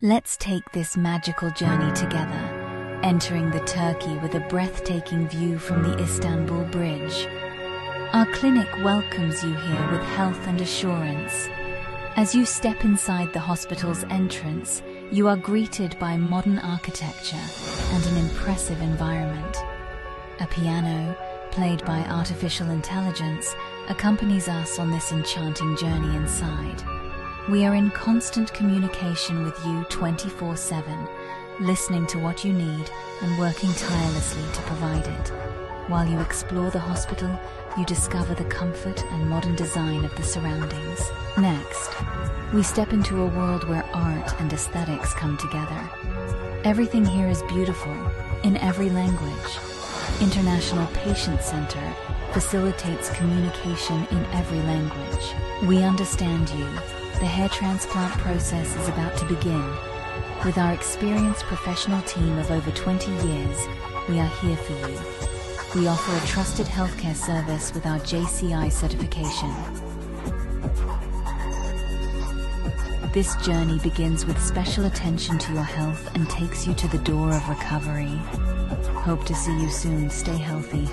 Let's take this magical journey together, entering the Turkey with a breathtaking view from the Istanbul Bridge. Our clinic welcomes you here with health and assurance. As you step inside the hospital's entrance, you are greeted by modern architecture and an impressive environment. A piano, played by artificial intelligence, accompanies us on this enchanting journey inside. We are in constant communication with you 24/7, listening to what you need and working tirelessly to provide it. While you explore the hospital, you discover the comfort and modern design of the surroundings. Next, we step into a world where art and aesthetics come together. Everything here is beautiful, in every language. International Patient Center facilitates communication in every language. We understand you. The hair transplant process is about to begin. With our experienced professional team of over 20 years, we are here for you. We offer a trusted healthcare service with our JCI certification. This journey begins with special attention to your health and takes you to the door of recovery. Hope to see you soon. Stay healthy.